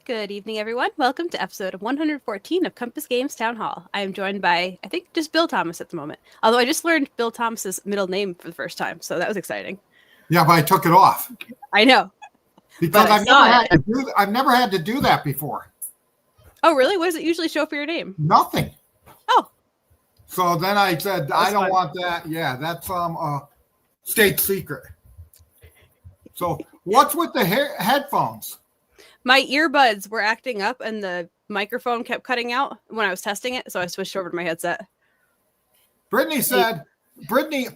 Good evening, everyone. Welcome to episode 114 of Compass Games Town Hall. I am joined by, I think, just Bill Thomas at the moment. Although I just learned Bill Thomas's middle name for the first time, so that was exciting. Yeah, but I took it off. I know. Because I've never had to do that before. Oh, really? What does it usually show for your name? Nothing. Oh. So then I said, I don't want that. Yeah, that's state secret. So what's with the headphones? My earbuds were acting up and the microphone kept cutting out when I was testing it, so I switched over to my headset. Brittany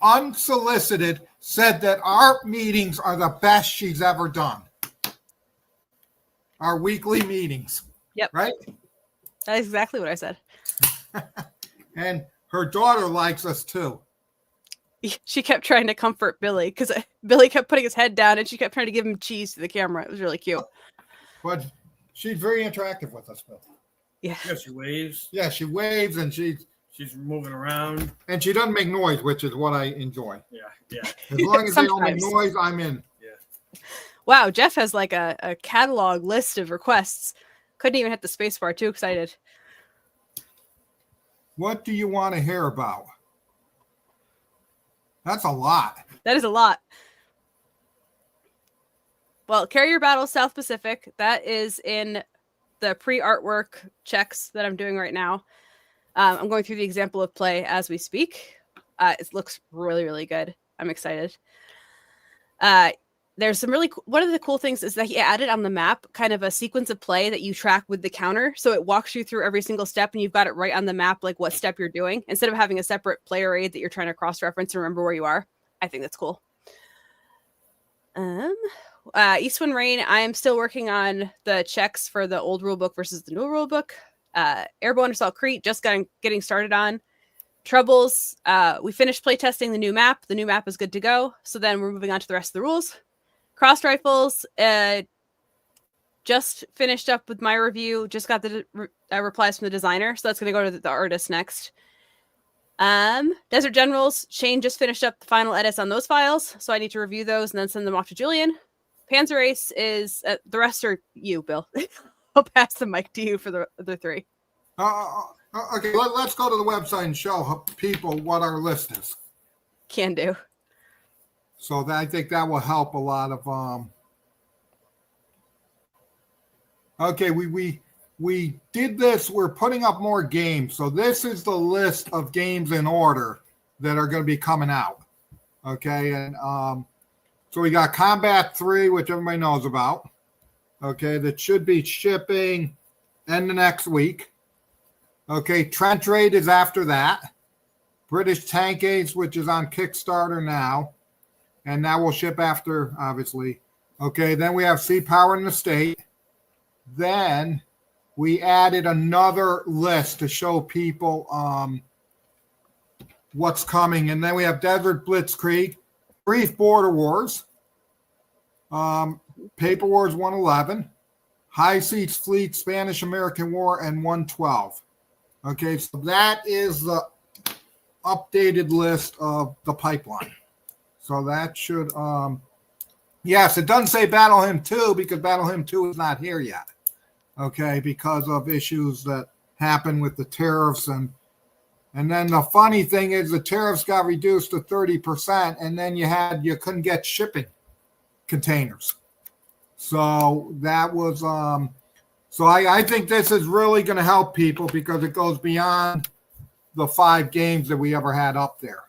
unsolicited said that our meetings are the best she's ever done. Our weekly meetings. Yep. Right? That is exactly what I said. And her daughter likes us too. She kept trying to comfort Billy because Billy kept putting his head down and she kept trying to give him cheese to the camera. It was really cute. But she's very interactive with us, Bill. Yeah. Yeah, she waves. Yeah, she waves and she's moving around. And she doesn't make noise, which is what I enjoy. Yeah. As long as they don't make noise, I'm in. Yeah. Wow, Jeff has like a catalog list of requests. Couldn't even hit the space bar. Too excited. What do you want to hear about? That's a lot. That is a lot. Well, Carrier Battle South Pacific. That is in the pre-artwork checks that I'm doing right now. I'm going through the example of play as we speak. It looks really, really good. I'm excited. There's some really one of the cool things is that he added on the map kind of a sequence of play that you track with the counter. So it walks you through every single step and you've got it right on the map, like what step you're doing, instead of having a separate player aid that you're trying to cross-reference and remember where you are. I think that's cool. Eastwind Rain, I am still working on the checks for the old rulebook versus the new rulebook. Airborne Assault Crete, just getting started on. Troubles, we finished playtesting the new map. The new map is good to go. So then we're moving on to the rest of the rules. Cross Rifles, just finished up with my review. Just got the replies from the designer. So that's going to go to the artist next. Desert Generals, Shane just finished up the final edits on those files. So I need to review those and then send them off to Julian. Panzer Ace is, the rest are you, Bill. I'll pass the mic to you for the other three. Okay, let's go to the website and show people what our list is. Can do. So I think that will help a lot of. Okay, we did this. We're putting up more games. So this is the list of games in order that are going to be coming out. Okay, and so we got Combat 3, which everybody knows about. Okay, that should be shipping end of next week. Okay, Trench Raid is after that. British Tank Ace, which is on Kickstarter now. And that will ship after, obviously. Okay, then we have Sea Power in the State. Then we added another list to show people what's coming. And then we have Desert Blitzkrieg, Brief Border Wars, Paper Wars 111, High Seas Fleet, Spanish-American War, and 112. Okay, so that is the updated list of the pipeline. So that should, yes, it doesn't say Battle Hymn 2 because Battle Hymn 2 is not here yet. Okay, because of issues that happened with the tariffs. And then the funny thing is the tariffs got reduced to 30%, and then you couldn't get shipping containers. So that was, so I think this is really going to help people because it goes beyond the 5 games that we ever had up there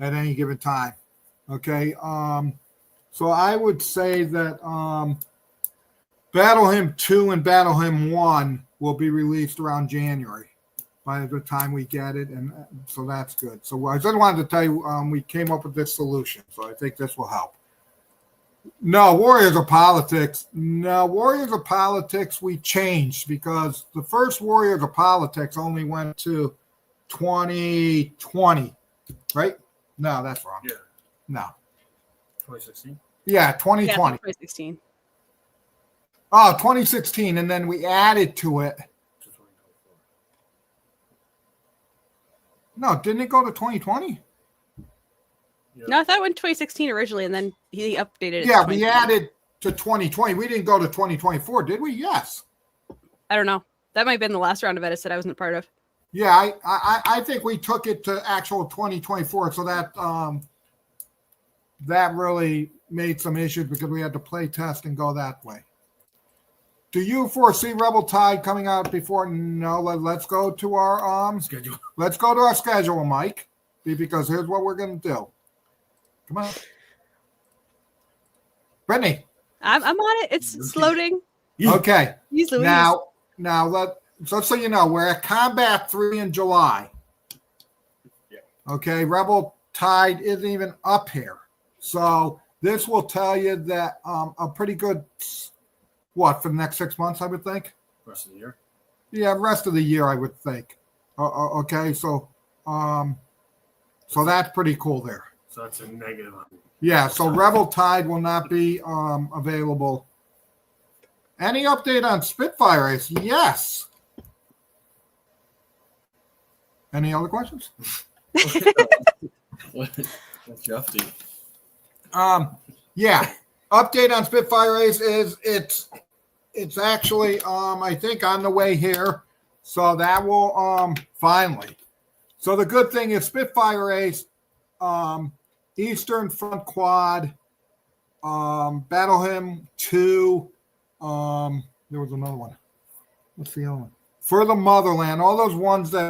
at any given time. Okay, so I would say that Battle Hymn 2 and Battle Hymn 1 will be released around January by the time we get it, and so that's good. So I just wanted to tell you we came up with this solution, so I think this will help. No, Warriors of Politics. No, Warriors of Politics we changed because the first Warriors of Politics only went to 2020, right? No, that's wrong. Yeah. No. 2016? Yeah, 2020. Yeah, 2016. Oh, 2016, and then we added to it. No, didn't it go to 2020? Yeah. No, I thought it went 2016 originally, and then he updated it. Yeah, we added to 2020. We didn't go to 2024, did we? Yes. I don't know. That might have been the last round of edits that I wasn't a part of. Yeah, I think we took it to actual 2024, so that really made some issues because we had to play test and go that way. Do you foresee Rebel Tide coming out before? No, let's go to our Schedule. Let's go to our schedule, Mike, because here's what we're going to do. Come on. Brittany. I'm on it. It's loading. Okay. Use Louise. Now let's so you know, we're at Combat 3 in July. Yeah. Okay, Rebel Tide isn't even up here. So this will tell you that a pretty good, for the next 6 months, I would think. Rest of the year. Yeah, rest of the year, I would think. Okay, so that's pretty cool there. So that's a negative on Yeah, so Rebel Tide will not be available. Any update on Spitfire Ace? Yes. Any other questions? What's Jeff do? Yeah. Update on Spitfire Ace is it's actually I think on the way here. So that will finally. So the good thing is Spitfire Ace, Eastern Front Quad, Battle Hymn 2, there was another one. What's the other one? For the Motherland, all those ones that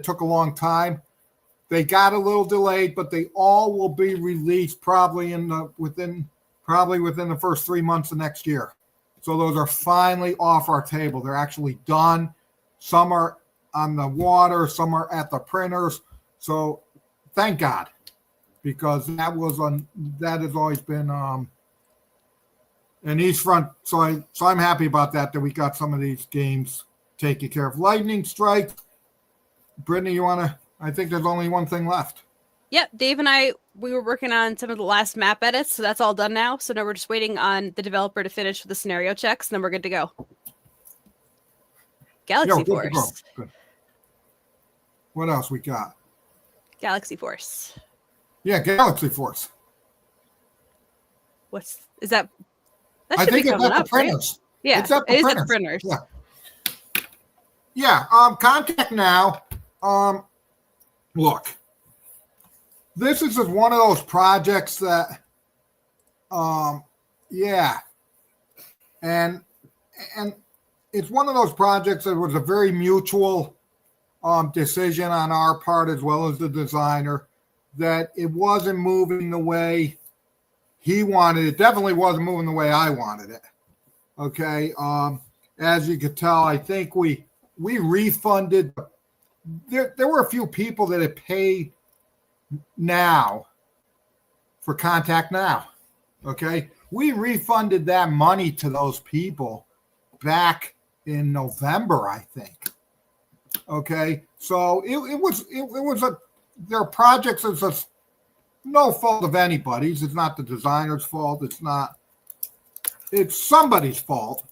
took a long time. They got a little delayed, but they all will be released probably within the first 3 months of next year. So those are finally off our table. They're actually done. Some are on the water, some are at the printers. So thank God, because that has always been an East Front. So I'm happy about that we got some of these games taken care of. Lightning Strike. Brittany, you want to? I think there's only one thing left. Yep, Dave and we were working on some of the last map edits, so that's all done now. So now we're just waiting on the developer to finish with the scenario checks, and then we're good to go. Galaxy Force. Good. What else we got? Galaxy Force. Yeah, Galaxy Force. Is that? That I should think be it's coming at the up, right? printers. Yeah, it's at the it is printers. at the printers. Yeah. Contact now. Look, this is just one of those projects that, and it's one of those projects that was a very mutual decision on our part as well as the designer, that it wasn't moving the way he wanted it. Definitely wasn't moving the way I wanted it. Okay. As you could tell, I think we refunded. There were a few people that had paid now for Contact Now. Okay. We refunded that money to those people back in November, I think. Okay. So their projects is just no fault of anybody's. It's not the designer's fault. It's somebody's fault.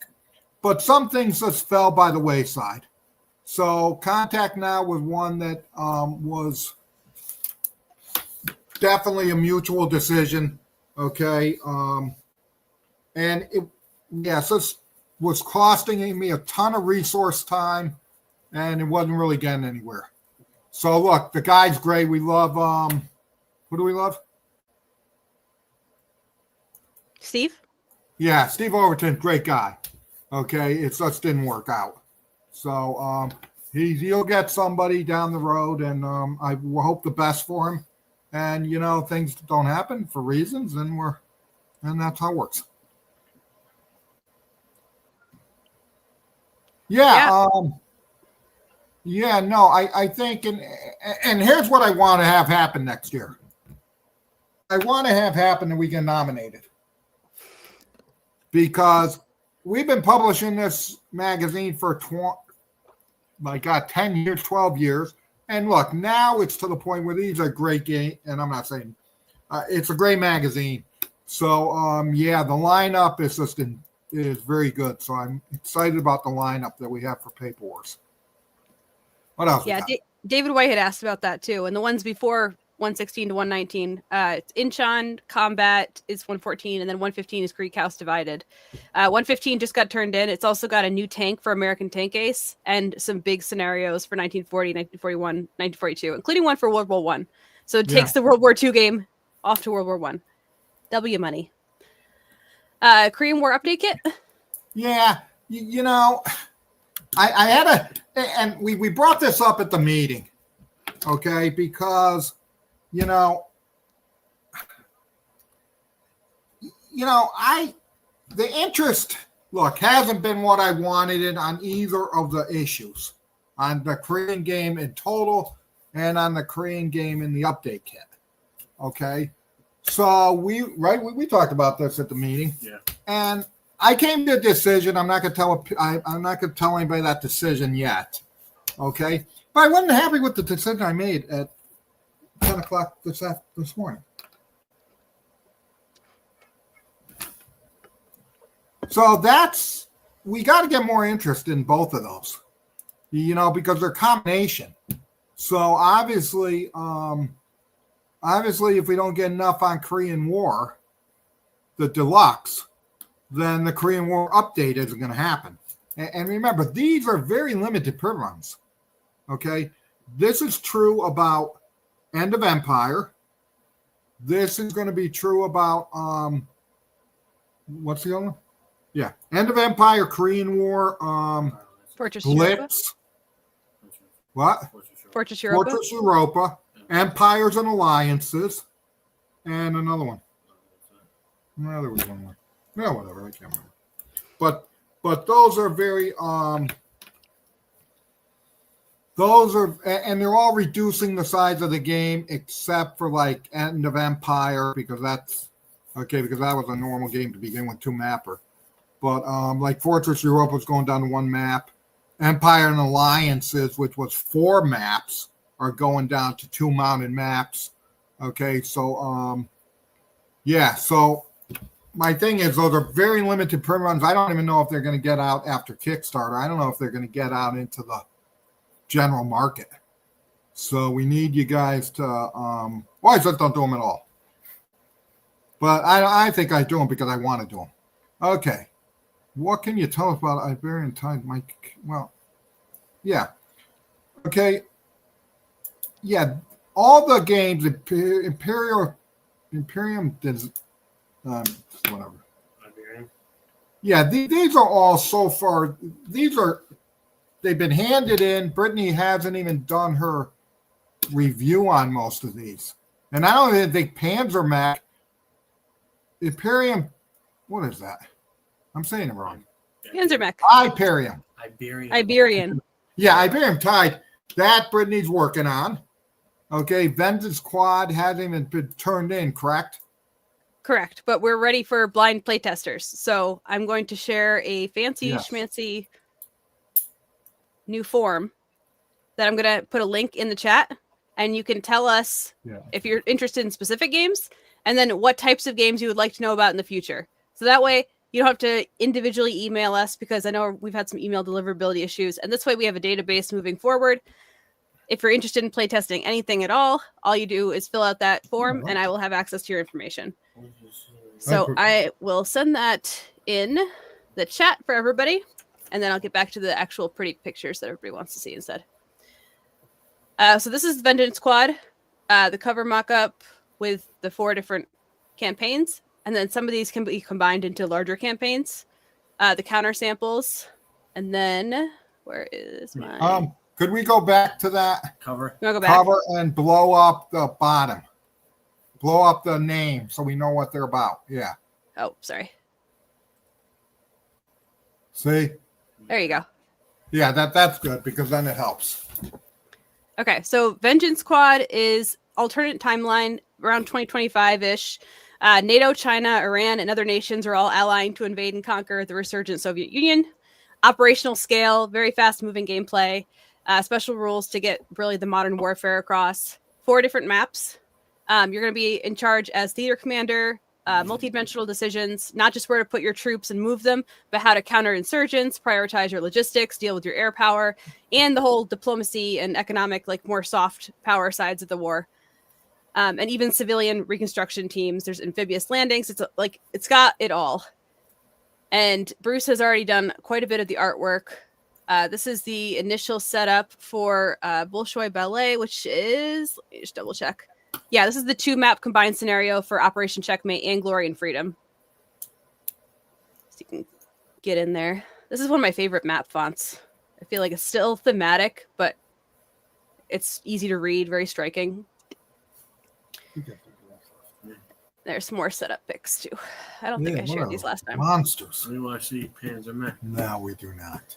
But some things just fell by the wayside. So Contact Now was one that was definitely a mutual decision. Okay. And it was costing me a ton of resource time, and it wasn't really getting anywhere. So look, the guy's great. We love who do we love? Steve? Yeah, Steve Overton, great guy. Okay, it just didn't work out. So he'll get somebody down the road, and I hope the best for him. And things don't happen for reasons, and that's how it works. I think, and here's what I want to have happen next year. I want to have happen that we get nominated, because we've been publishing this magazine for 10 years, 12 years. And look, now it's to the point where these are great games. And I'm not saying it's a great magazine. So, the lineup is very good. So I'm excited about the lineup that we have for Paper Wars. What else? Yeah, David White had asked about that too. And the ones before 116 to 119. It's Incheon combat is 114, and then 115 is Greek House Divided. 115 just got turned in. It's also got a new tank for American Tank Ace and some big scenarios for 1940, 1941, 1942, including one for World War One. So it takes the World War II game off to World War One. W money. Korean War update kit. Yeah, you know, I had and we brought this up at the meeting, okay, because the interest hasn't been what I wanted it on either of the issues, on the Korean game in total and on the Korean game in the update kit. Okay, so we talked about this at the meeting, and I came to a decision. I'm not going to tell anybody that decision yet. Okay, but I wasn't happy with the decision I made at 10 o'clock this morning. So we got to get more interest in both of those, because they're combination. So obviously, if we don't get enough on Korean War, the deluxe, then the Korean War update isn't going to happen. And remember, these are very limited print runs. Okay, this is true about End of Empire. This is going to be true about what's the other one? Yeah, End of Empire, Korean War, Fortress Blitz. Europa. What? Fortress Europa. Fortress Europa, Empires and Alliances, and another one. No, there was one more. No, whatever, I can't remember. But those are very and they're all reducing the size of the game except for like End of Empire, because that was a normal game to begin with, 2-mapper. But like Fortress Europa is going down to 1 map. Empire and Alliances, which was 4 maps, are going down to 2 mounted maps. Okay, so so my thing is, those are very limited print runs. I don't even know if they're going to get out after Kickstarter. I don't know if they're going to get out into the general market. So we need you guys to I just don't do them at all. But I think I do them because I want to do them. Okay. What can you tell us about Iberian Tide, Mike? Well, yeah. Okay. Yeah, all the games, Imperium, whatever. Iberian. Yeah, these are all so far. They've been handed in. Brittany hasn't even done her review on most of these. And I don't even think Panzermech, Imperium, what is that? I'm saying it wrong. Panzermech. Iberian. Yeah, Iberian Tide. That Brittany's working on. Okay, Vengeance Quad hasn't even been turned in, correct? Correct, but we're ready for blind playtesters. So I'm going to share a fancy schmancy new form that I'm going to put a link in the chat, and you can tell us if you're interested in specific games, and then what types of games you would like to know about in the future. So that way you don't have to individually email us, because I know we've had some email deliverability issues, and this way we have a database moving forward. If you're interested in playtesting anything at all you do is fill out that form, and I will have access to your information. So I will send that in the chat for everybody, and then I'll get back to the actual pretty pictures that everybody wants to see instead. So this is Vengeance Quad, the cover mock-up with the 4 different campaigns, and then some of these can be combined into larger campaigns. The counter samples, and then where is my... Could we go back to that Cover. You wanna go back? cover and blow up the bottom? Blow up the name so we know what they're about. Yeah. Oh, sorry. See? There you go. Yeah, that's good, because then it helps. Okay, so Vengeance Quad is alternate timeline around 2025-ish. NATO, China, Iran, and other nations are all allying to invade and conquer the resurgent Soviet Union. Operational scale, very fast-moving gameplay. Special rules to get really the modern warfare across. 4 different maps. You're going to be in charge as theater commander, multi-dimensional decisions, not just where to put your troops and move them, but how to counter insurgents, prioritize your logistics, deal with your air power, and the whole diplomacy and economic, like more soft power sides of the war. and even civilian reconstruction teams. There's amphibious landings. It's got it all. And Bruce has already done quite a bit of the artwork. This is the initial setup for Bolshoi Ballet, which is, let me just double check. Yeah, this is the 2-map combined scenario for Operation Checkmate and Glory and Freedom. So you can get in there. This is one of my favorite map fonts. I feel like it's still thematic, but it's easy to read, very striking. There's more setup pics too. I don't think I shared these last time. Monsters. We want to see Panzer Mech. No, we do not.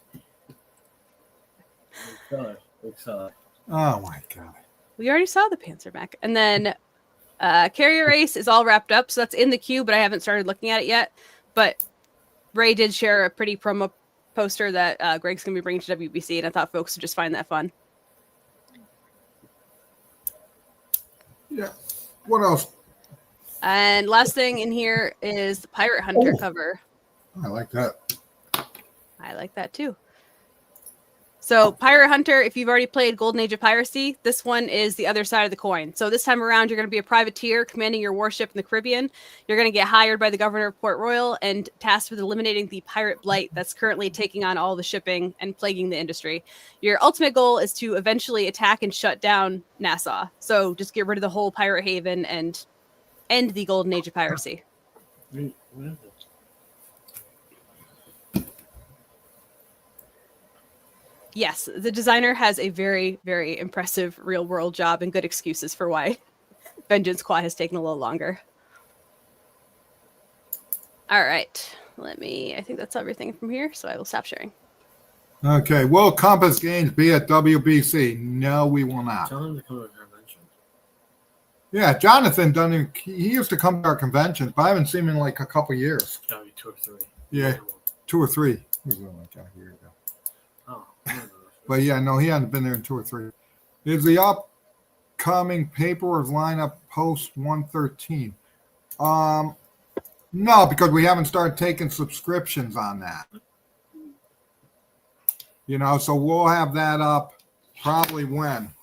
Excited. Oh my god. We already saw the Panzer Mech. And then Carrier Race is all wrapped up, so that's in the queue, but I haven't started looking at it yet. But Ray did share a pretty promo poster that Greg's going to be bringing to WBC, and I thought folks would just find that fun. Yeah. What else? And last thing in here is the Pirate Hunter cover. I like that. I like that too. So Pirate Hunter, if you've already played Golden Age of Piracy, this one is the other side of the coin. So this time around, you're going to be a privateer commanding your warship in the Caribbean. You're going to get hired by the governor of Port Royal and tasked with eliminating the pirate blight that's currently taking on all the shipping and plaguing the industry. Your ultimate goal is to eventually attack and shut down Nassau. So just get rid of the whole pirate haven and end the Golden Age of Piracy. Yes, the designer has a very, very impressive real-world job and good excuses for why Vengeance Squad has taken a little longer. All right, I think that's everything from here, so I will stop sharing. Okay, will Compass Games be at WBC? No, we will not. Tell him to come to a convention. Yeah, Jonathan he used to come to our conventions, but I haven't seen him in like a couple years. Gotta be 2 or 3. Yeah, 2 or 3. It was like a year ago. Oh, But yeah, no, he hasn't been there in 2 or 3. Is the upcoming paperwork lineup post 113? No, because we haven't started taking subscriptions on that. You know, so we'll have that up probably when?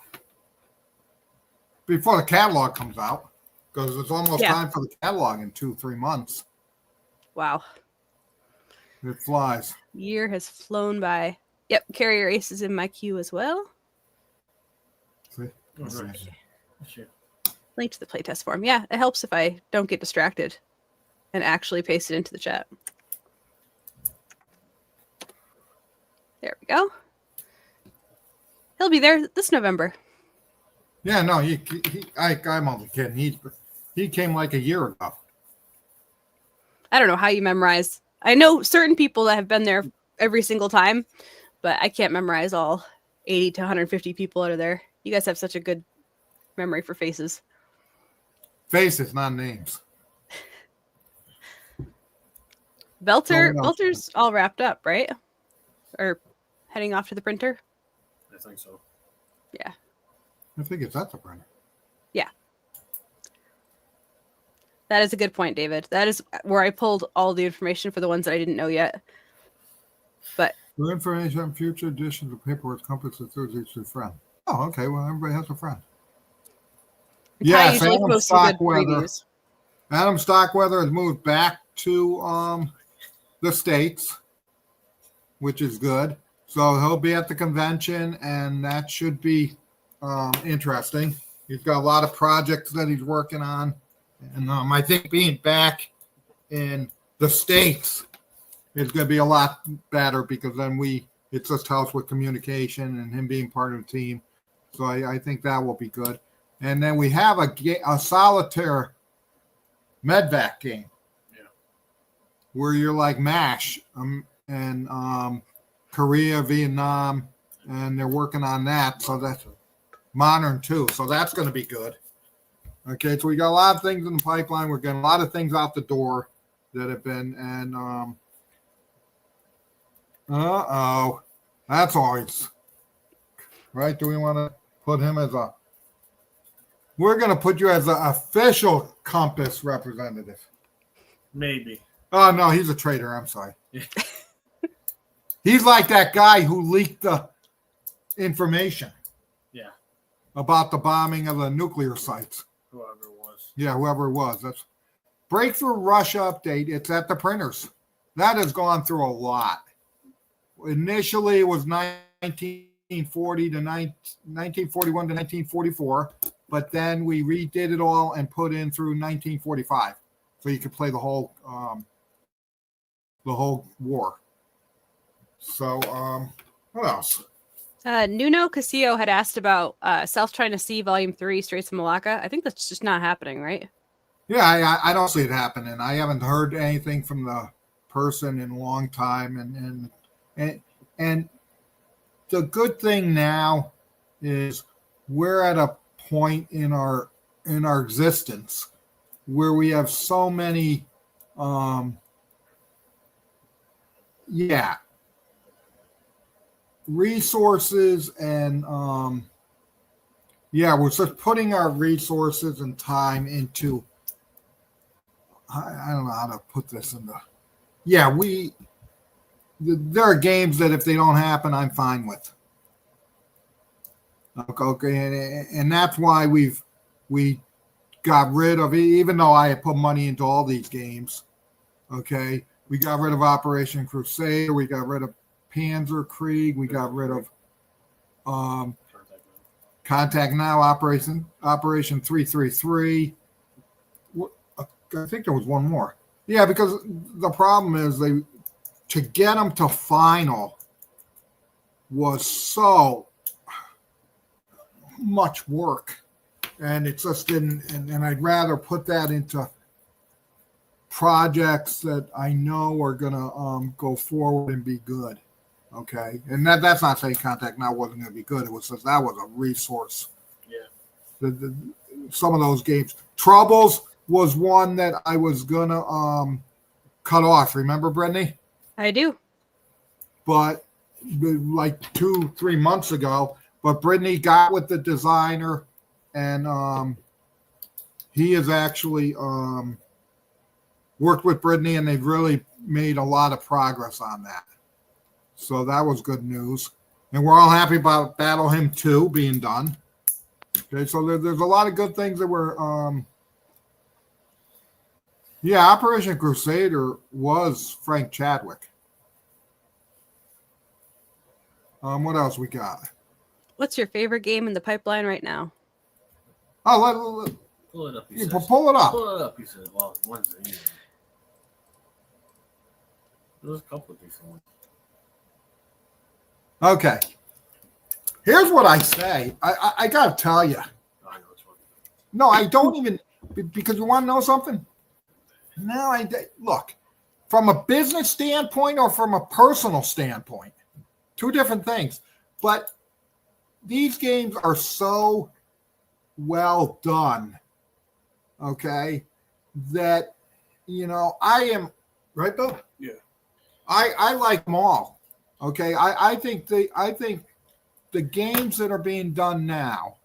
Before the catalog comes out, because it's almost time for the catalog in 2-3 months. Wow. It flies. Year has flown by. Yep, Carrier Ace is in my queue as well. See? right. Sure. Link to the playtest form. Yeah, it helps if I don't get distracted and actually paste it into the chat. There we go. He'll be there this November. Yeah, no, I'm only kidding. He came like a year ago. I don't know how you memorize. I know certain people that have been there every single time, but I can't memorize all 80 to 150 people out of there. You guys have such a good memory for faces. Faces, not names. Belter's all wrapped up, right? Or heading off to the printer? I think so. Yeah. I think it's at the printer. Yeah. That is a good point, David. That is where I pulled all the information for the ones that I didn't know yet. But for information on future editions of paperwork, Compass is a friend. Oh, okay. Well, everybody has a friend. Yes, Adam Stockweather has moved back to the States, which is good. So he'll be at the convention, and that should be interesting. He's got a lot of projects that he's working on. And I think being back in the States is going to be a lot better because then it just helps with communication and him being part of the team. So I think that will be good. And then we have a solitaire medvac game where you're like MASH and Korea, Vietnam, and they're working on that. So that's modern too. So that's going to be good. Okay, so we got a lot of things in the pipeline. We're getting a lot of things out the door that have been, and that's always right. Do we want to put him as we're going to put you as an official Compass representative? Maybe. Oh, no, he's a traitor. I'm sorry. He's like that guy who leaked the information. Yeah. About the bombing of the nuclear sites. Whoever it was. Yeah, whoever it was. That's Breakthrough Russia update. It's at the printers. That has gone through a lot. Initially, it was 1940 to 1941 to 1944, but then we redid it all and put in through 1945, so you could play the whole war. So, what else? Nuno Casillo had asked about South China Sea Volume 3, Straits of Malacca. I think that's just not happening, right? Yeah, I don't see it happening. I haven't heard anything from the person in a long time, and the good thing now is we're at a point in our existence where we have so many resources, and we're just putting our resources and time into, I don't know how to put this in there are games that if they don't happen, I'm fine with. Okay, and that's why we got rid of, even though I had put money into all these games. Okay, we got rid of Operation Crusader, we got rid of Panzer Krieg, we got rid of Contact Now, Operation 333. I think there was one more. Yeah, because the problem is to get them to final was so much work, and it just didn't. And I'd rather put that into projects that I know are gonna go forward and be good. Okay, and that's not saying Contact Now wasn't going to be good. It was just that was a resource. Yeah. Some of those games, Troubles was one that I was gonna cut off. Remember, Brittany? I do. But like 2-3 months ago, but Brittany got with the designer, and he has actually worked with Brittany, and they've really made a lot of progress on that. So that was good news. And we're all happy about Battle Hymn 2 being done. Okay, so there's a lot of good things that were Operation Crusader was Frank Chadwick. What else we got? What's your favorite game in the pipeline right now? Oh, Pull it up. pull it up. Pull it up. He said, "Well, one's the easy." There's a couple of decent ones. Okay. Here's what I say. I got to tell you. I know which one. No, I don't even, because you want to know something? No, look, from a business standpoint or from a personal standpoint, two different things. But these games are so well done, okay, that, I am, right, Bill? Yeah. I like them all. Okay, I think the games that are being done now,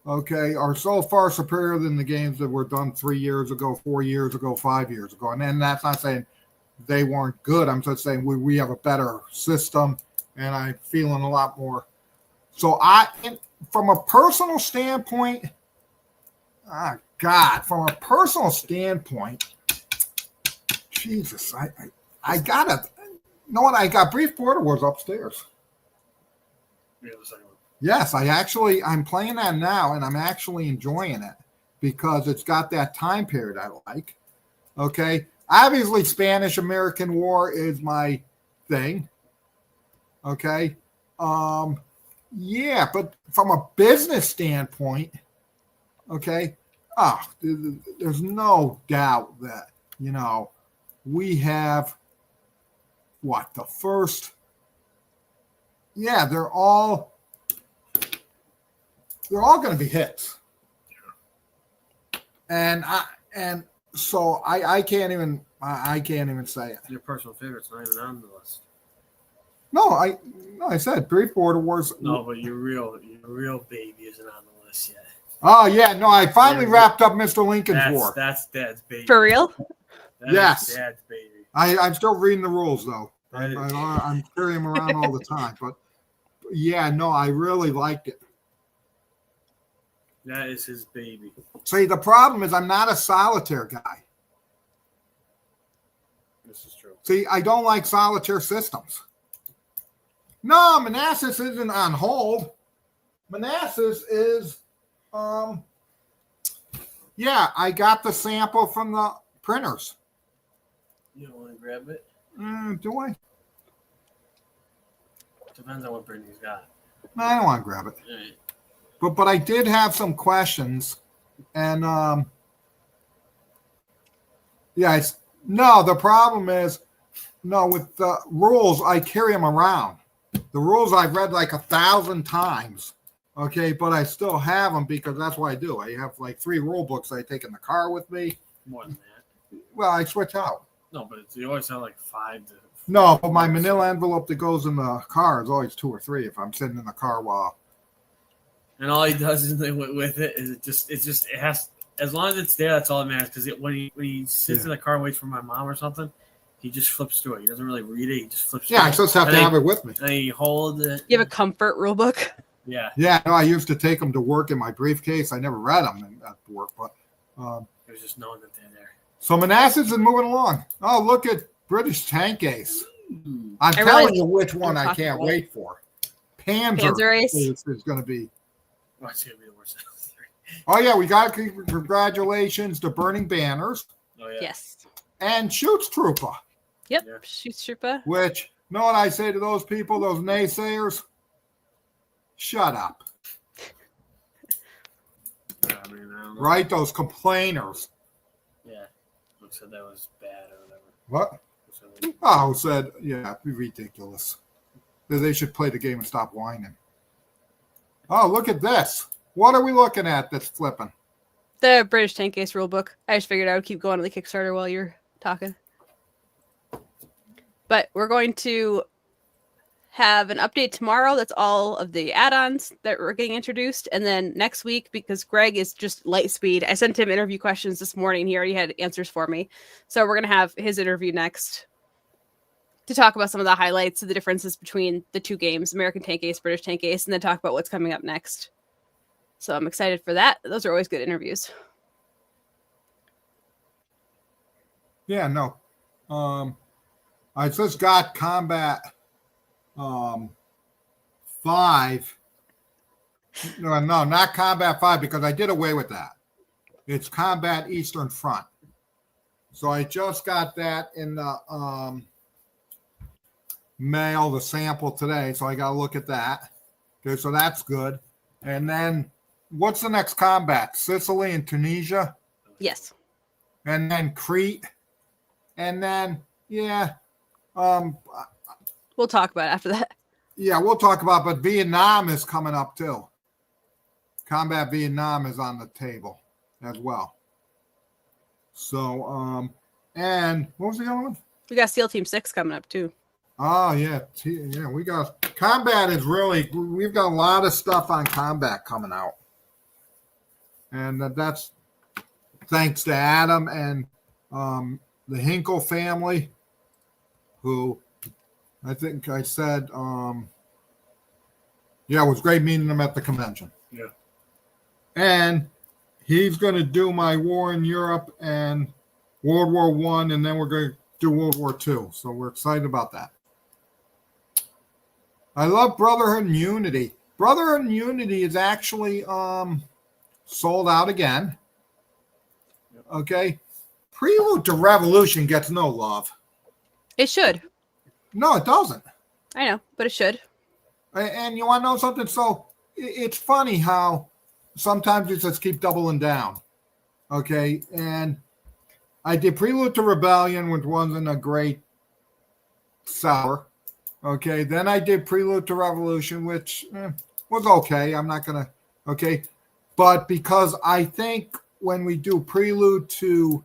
okay, are so far superior than the games that were done 3 years ago, 4 years ago, 5 years ago. And then that's not saying they weren't good. I'm just saying we have a better system, and I'm feeling a lot more. So from a personal standpoint, from a personal standpoint, Jesus, I gotta. You know what? I got Brief Border Wars upstairs. Yeah, the second one. Yes, I'm playing that now, and I'm actually enjoying it because it's got that time period I like. Okay. Obviously, Spanish-American War is my thing. Okay. But from a business standpoint, okay, there's no doubt that, we have the first, they're all going to be hits. And so I can't even say it. Your personal favorite's not even on the list. No, I said Brief Border Wars. No, but your real baby isn't on the list yet. Oh yeah, no, I finally wrapped up Mr. Lincoln's War. That's Dad's baby. For real? That's Dad's baby. I'm still reading the rules though. I'm carrying them around all the time, but I really liked it. That is his baby. See, the problem is I'm not a solitaire guy. This is true. See, I don't like solitaire systems. No, Manassas isn't on hold. Manassas is, yeah, I got the sample from the printers. You don't want to grab it? Do I? Depends on what printing he's got. No, I don't want to grab it. All right. But I did have some questions, and yeah, no. The problem is, no, with the rules, I carry them around. The rules I've read like 1,000 times, okay, but I still have them because that's what I do. I have like 3 rule books I take in the car with me. More than that. Well, I switch out. No, but you always have like 5 to. No, but my manila envelope that goes in the car is always 2 or 3 if I'm sitting in the car while. And all he does is with it is it has, as long as it's there, that's all that matters. Because when he sits in the car and waits for my mom or something, he just flips through it. He doesn't really read it. He just flips through it. Yeah, I just have to have it with me. And he hold it. You have a comfort rule book. Yeah. Yeah, no, I used to take them to work in my briefcase. I never read them at work, but It was just knowing that they're there. so Manassas is moving along. Oh, look at British Tank Ace. I'm I telling really- you which one I talking can't about. wait for. Panzer, Panzer Ace? is going to be. Oh, it's gonna be the worst. Oh yeah, we got congratulations to Burning Banners Oh yeah. Yes. and Shoots Trooper. Yep. Yeah. Shoots Troopa. Which, know what I say to those people, those naysayers? Shut up, I mean, I don't know. right? Those complainers. Yeah. Who said that was bad or whatever. What? Who said that- Oh, said, yeah, ridiculous. They should play the game and stop whining. Oh, look at this. What are we looking at that's flipping? The British Tank Ace rule book. I just figured I would keep going on the Kickstarter while you're talking. But we're going to have an update tomorrow. That's all of the add-ons that were getting introduced. And then next week, because Greg is just light speed, I sent him interview questions this morning. He already had answers for me. So we're going to have his interview next to talk about some of the highlights of the differences between the 2 games, American Tank Ace, British Tank Ace, and then talk about what's coming up next. So I'm excited for that. Those are always good interviews. Yeah, no. I just got Combat 5. No, not Combat 5 because I did away with that. It's Combat Eastern Front. So I just got that in the mail, the sample today. So I got to look at that. Okay, so that's good. And then what's the next combat? Sicily and Tunisia, Yes. and then Crete, and then We'll talk about it after that. yeah, we'll talk about. But Vietnam is coming up too. Combat Vietnam is on the table as well. So and what was the other one? We got SEAL Team 6 coming up too. Oh yeah, we got combat is really. We've got a lot of stuff on combat coming out, and that's thanks to Adam and the Hinkle family, who I think I said, it was great meeting them at the convention. Yeah. And he's going to do my war in Europe and World War One, and then we're going to do World War II. So we're excited about that. I love Brotherhood and Unity. Brotherhood and Unity is actually sold out again. Okay. Prelude to Revolution gets no love. It should. No, it doesn't. I know, but it should. And you want to know something? So it's funny how sometimes you just keep doubling down. Okay. And I did Prelude to Rebellion, which wasn't a great seller. Okay. Then I did Prelude to Revolution, which was okay. I'm not going to. Okay. But because I think when we do Prelude to,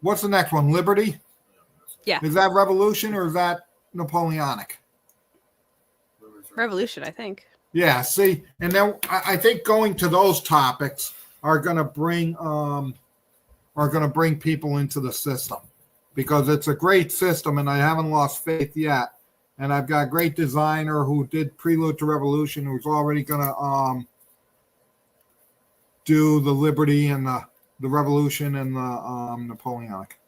what's the next one? Liberty? Yeah. Is that Revolution or is that Napoleonic? Revolution, I think. Yeah, see, and then I think going to those topics are going to bring people into the system because it's a great system, and I haven't lost faith yet. And I've got a great designer who did Prelude to Revolution, who's already going to do the Liberty and the Revolution and the Napoleonic.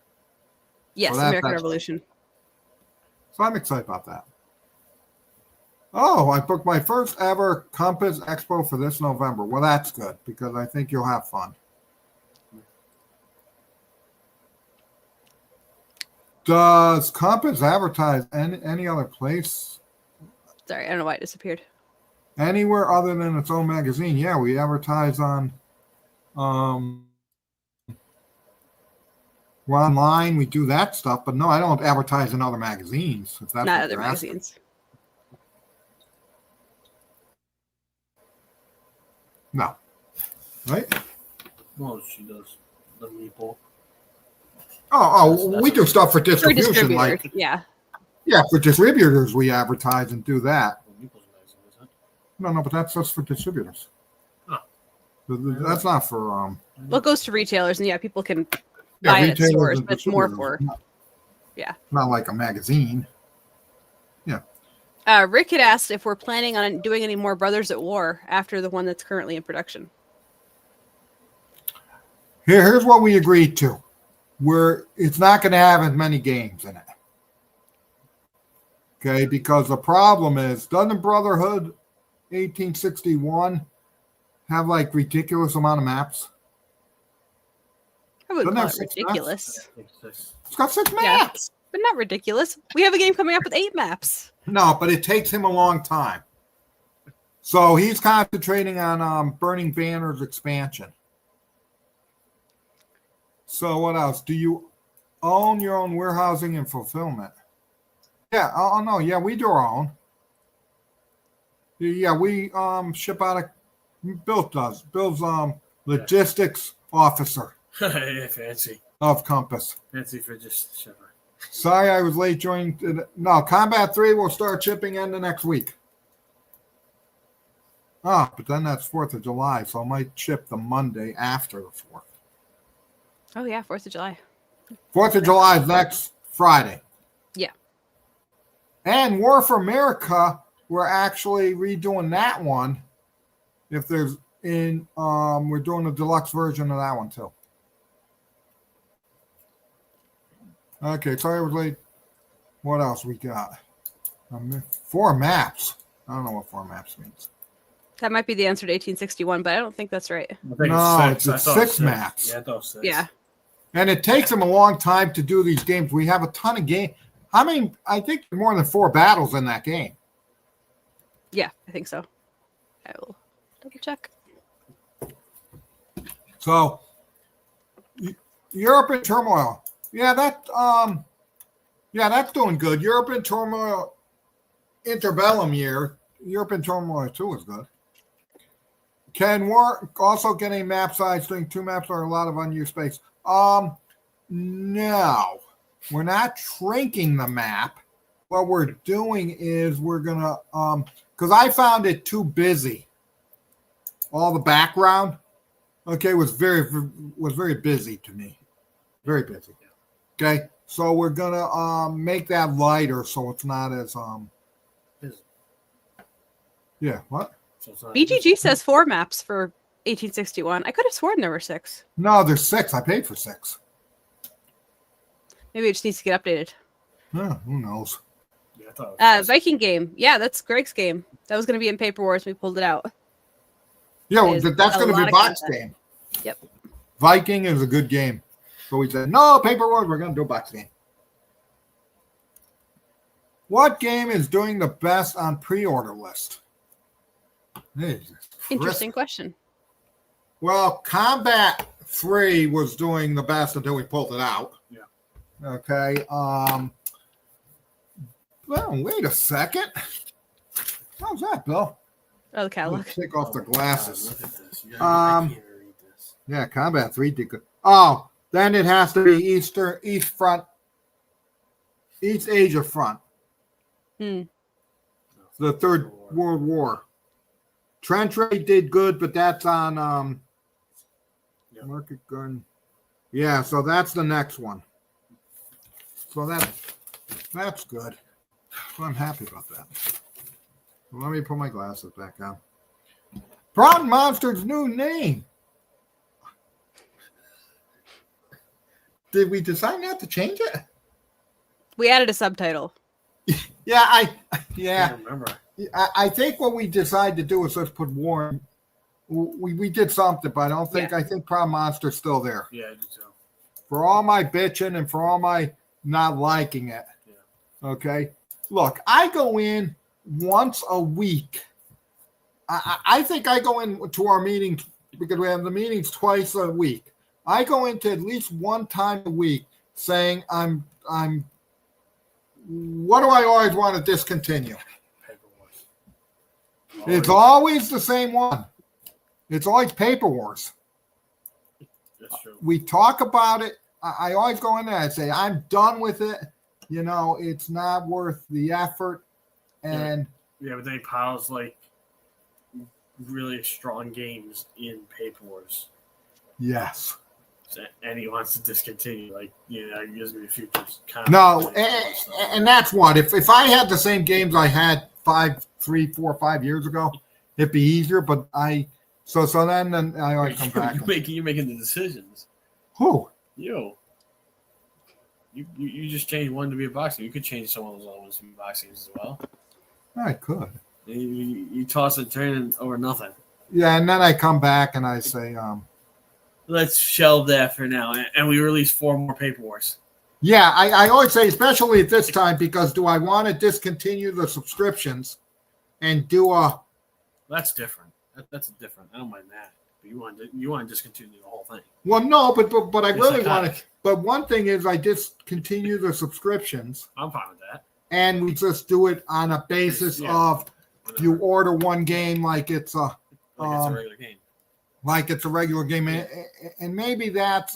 Yes, So American that's- Revolution. So I'm excited about that. Oh, I booked my first ever Compass Expo for this November. Well, that's good because I think you'll have fun. Does Compass advertise any other place? Sorry, I don't know why it disappeared. Anywhere other than its own magazine? Yeah, we advertise on we're online, we do that stuff, but no, I don't advertise in other magazines. If that's Not what other you're asking. magazines. No. Right? Well, she does the meeple. We do stuff for For distribution, distributors, like yeah. for distributors we advertise and do that. The meeple's amazing, isn't it? No, but that's just for distributors. Oh. That's not for Well, it goes to retailers, and yeah, people can buy it at retailers stores, and but it's more distributors. for. Yeah. Not like a magazine. Rick had asked if we're planning on doing any more Brothers at War after the one that's currently in production. Here's what we agreed to. It's not going to have as many games in it. Okay, because the problem is, doesn't Brotherhood 1861 have like ridiculous amount of maps? I wouldn't Doesn't call have it 6 ridiculous, It's got 6 Yeah. maps. but not ridiculous. We have a game coming up with 8 maps. No, but it takes him a long time. So he's concentrating on Burning Banner's expansion. So what else? Do you own your own warehousing and fulfillment? Yeah. Oh no. Yeah, we do our own. Yeah, we ship out of. Bill does. Bill's logistics officer Yeah, fancy. of Compass. Fancy for just shiver. Sorry, I was late joining. No, Combat 3 will start shipping in the next week. But then that's 4th of July, so I might ship the Monday after the 4th. Oh yeah, 4th of July. 4th of July is next Friday. Yeah. And War for America, we're actually redoing that one. If there's we're doing a deluxe version of that one too. Okay, sorry I was late. What else we got? 4 maps. I don't know what 4 maps means. That might be the answer to 1861, but I don't think that's right. I think No, it's 6. it's I thought it was 6 maps. Yeah, I thought it was 6. Yeah. And it takes them a long time to do these games. We have a ton of games. I think more than 4 battles in that game. Yeah, I think so. I will double check. So, Europe in turmoil. Yeah, that's doing good. Europe in turmoil, interbellum year. Europe in turmoil 2 is good. Can work also getting map size doing 2 maps or a lot of unused space. No, we're not shrinking the map. What we're doing is we're gonna because I found it too busy. All the background, was very busy to me, very busy. Okay, so we're gonna make that lighter so it's not as Busy. Yeah, what? So it's not- BGG says 4 maps for 1861. I could have sworn there were 6. No, there's 6. I paid for 6. Maybe it just needs to get updated. Who knows? Yeah, I thought it was 6. Viking game. Yeah, that's Greg's game. That was going to be in Paper Wars. We pulled it out. Yeah, well, There's that's a going to lot be of box content. game. Yep. Viking is a good game. So we said, no, Paper Wars, we're going to do a box game. What game is doing the best on pre-order list? Interesting question. Well, Combat 3 was doing the best until we pulled it out. Yeah. Okay. Well, wait a second. How's that, Bill? Oh, the catalog. Take off the God, glasses. look at this. I can't even read this. Yeah, Combat 3 did good. Oh, then it has to be East Front, East Asia Front, the Third World War. Trench Raid did good, but that's on Yep. Market Gun. Yeah, so that's the next one. So that's good. So I'm happy about that. Let me put my glasses back on. Prawn Monster's new name. Did we decide not to change it? We added a subtitle. Yeah, I can't remember. I think what we decided to do is just put warn. We did something, but I don't think I think Prom Monster's still there. Yeah, I do too. For all my bitching and for all my not liking it. Yeah. Okay. Look, I go in once a week. I think I go into our meetings because we have the meetings twice a week. I go into at least one time a week saying I'm what do I always want to discontinue? It's always the same one. It's always Paper Wars. That's true. We talk about it. I always go in there and say, I'm done with it. You know, it's not worth the effort. And yeah, but then he piles like really strong games in Paper Wars. Yes. And he wants to discontinue. Like, you know, he gives me a few. No, and that's what. If I had the same games I had 3, 4, 5 years ago, it'd be easier. But so then I always come back. You're making the decisions. Who? You just changed one to be a boxing. You could change some of those other ones to be boxing as well. I could. You toss and turn over nothing. Yeah, and then I come back and I say, let's shelve that for now, and we release 4 more Paper Wars. Yeah, I always say, especially at this time, because do I want to discontinue the subscriptions and do a? That's different. That's different. I don't mind that. But you want to discontinue the whole thing. Well, no, but I It's really like want to. But one thing is, I discontinue the subscriptions, I'm fine with that. and we just do it on a basis of you order one game like it's a regular game. Like it's a regular game, and maybe that's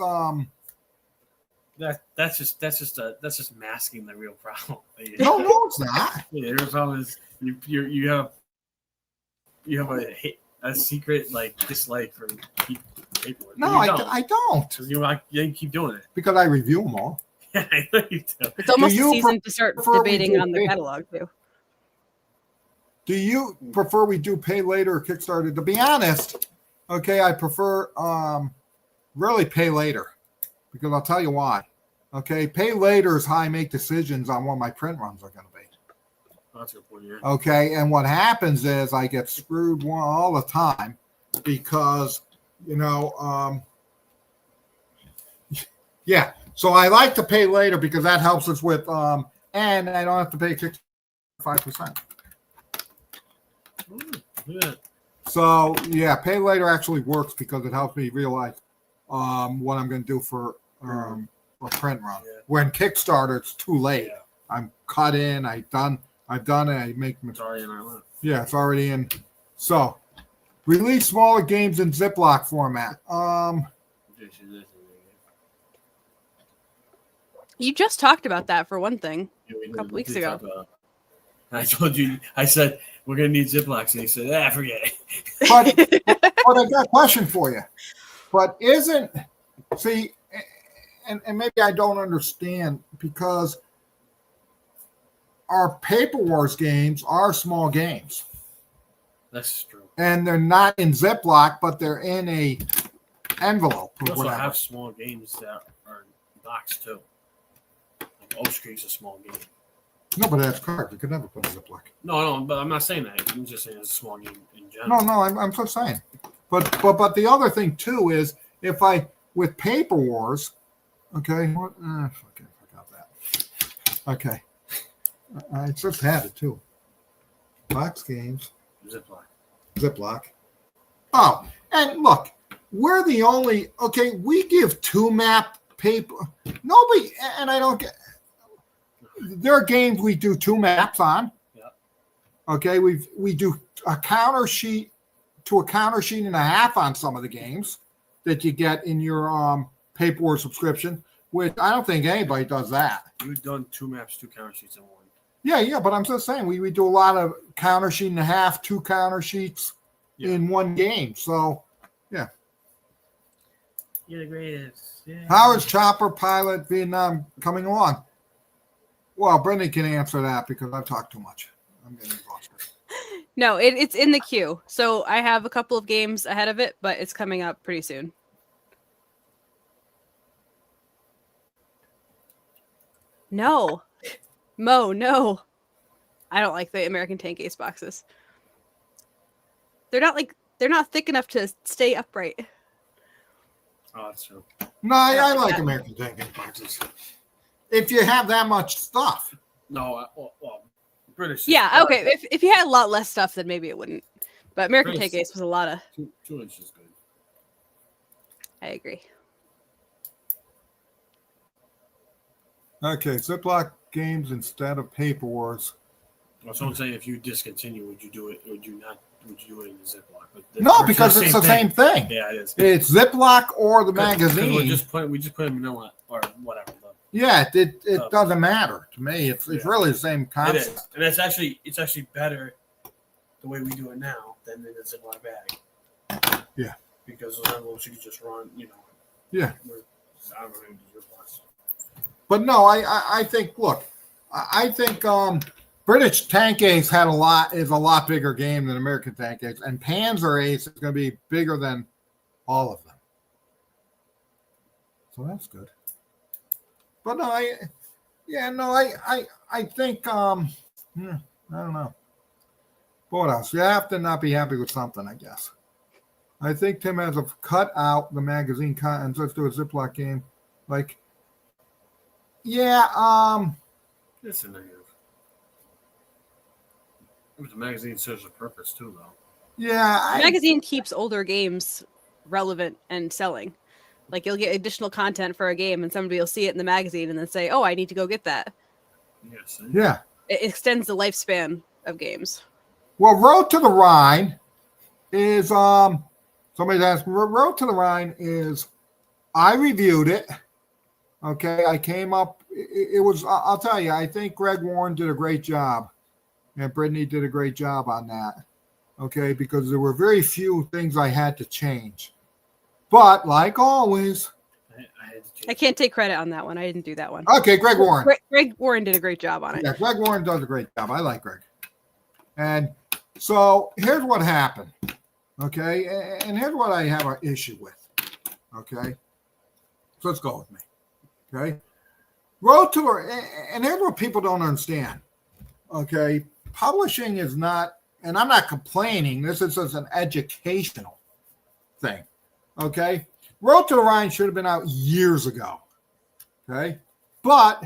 that's just masking the real problem. No, it's not. Yeah, the real problem is you have a secret like dislike for paperwork. No, I don't. You keep doing it Because I review them all. Yeah, I know you do. It's almost Do you a season to start prefer we debating do on the pay- catalog too. Do you prefer we do pay later or Kickstarter? To be honest, okay, I prefer really pay later because I'll tell you why. Okay, pay later is how I make decisions on what my print runs are going to be. That's a good point, yeah. Okay, and what happens is I get screwed all the time because, yeah. So I like to pay later because that helps us with, and I don't have to pay 5%. Yeah. So yeah, pay later actually works because it helps me realize what I'm going to do for a print run. Yeah. When Kickstarter, it's too late. Yeah. I'm cut in. I've done it. I make It's already in our list. Yeah, it's already in. So, release smaller games in Ziploc format. You just talked about that for one thing Yeah, a couple weeks ago. I told you. I said we're gonna need Ziplocs, and he said, forget it. But I got a question for you. But and maybe I don't understand because our Paper Wars games are small games. That's true. And they're not in Ziploc, but they're in a envelope. We Or also whatever. have small games that are boxed too. Like Oak Street's a small game. No, but that's cards. You could never put in Ziploc. No, but I'm not saying that. I'm just saying it's a small game in general. No, I'm just saying. But the other thing too is if I with Paper Wars, okay, what? Okay, I forgot that. Okay, I just had it too. Box games, Ziploc. Oh, and look, we're the only. Okay, we give 2-map paper. Nobody, and I don't get. There are games we do 2 maps on. Yeah. Okay, we do a counter sheet to a counter sheet and a half on some of the games that you get in your Paper Wars subscription, which I don't think anybody does that. You've done 2 maps, 2 counter sheets in one. Yeah, but I'm just saying we do a lot of counter sheet and a half, 2 counter sheets in one game. So, yeah. You're the greatest. Yeah. How is Chopper Pilot Vietnam coming along? Well, Brendan can answer that because I've talked too much. I'm getting exhausted. No, it's in the queue. So I have a couple of games ahead of it, but it's coming up pretty soon. No. Mo, no. I don't like the American Tank Ace boxes. They're not thick enough to stay upright. Oh, that's true. No, I like like that. American Tank Ace boxes. If you have that much stuff. No, well, British. Yeah, okay. If you had a lot less stuff, then maybe it wouldn't. But American British- Tank Ace was a lot of. 2 inches is good. I agree. Okay, Ziploc games instead of paper wars. Well, someone's saying if you discontinue, would you do it? Would you not? Would you do it in the Ziploc? But No, because it's the same thing. Yeah, it is. It's Ziploc or the 'Cause magazine. we just put in manila or whatever. Yeah, it doesn't matter to me. It's really the same It concept. is, and it's actually better the way we do it now than in a Ziploc bag. Yeah. Because those envelopes you can just run, Yeah. I don't know how to do Ziplocs. But no, I think look, I think British Tank Ace is a lot bigger game than American Tank Ace, and Panzer Ace is going to be bigger than all of them. So that's good. But no, I think I don't know. But what else? You have to not be happy with something, I guess. I think Tim has cut out the magazine contents. Let's do a Ziploc game. Like, yeah, It's a negative. The magazine serves a purpose too, though. yeah. The magazine keeps older games relevant and selling. Like you'll get additional content for a game, and somebody will see it in the magazine and then say, "Oh, I need to go get that." Yes. Yeah. It extends the lifespan of games. Well, Road to the Rhine is somebody's asked. Road to the Rhine is. I reviewed it. Okay, I came up. It was. I'll tell you. I think Greg Warren did a great job, and Brittany did a great job on that. Okay, because there were very few things I had to change. But like always, I had to change. I can't take credit on that one. I didn't do that one. okay, Greg Warren. Greg Warren did a great job on it. Yeah, Greg Warren does a great job. I like Greg. And so here's what happened. Okay, and here's what I have an issue with. Okay, so let's go with me. Okay, Road to and here's what people don't understand. Okay, publishing is not, and I'm not complaining. This is just an educational thing. Okay, Road to the Rhine should have been out years ago. Okay, but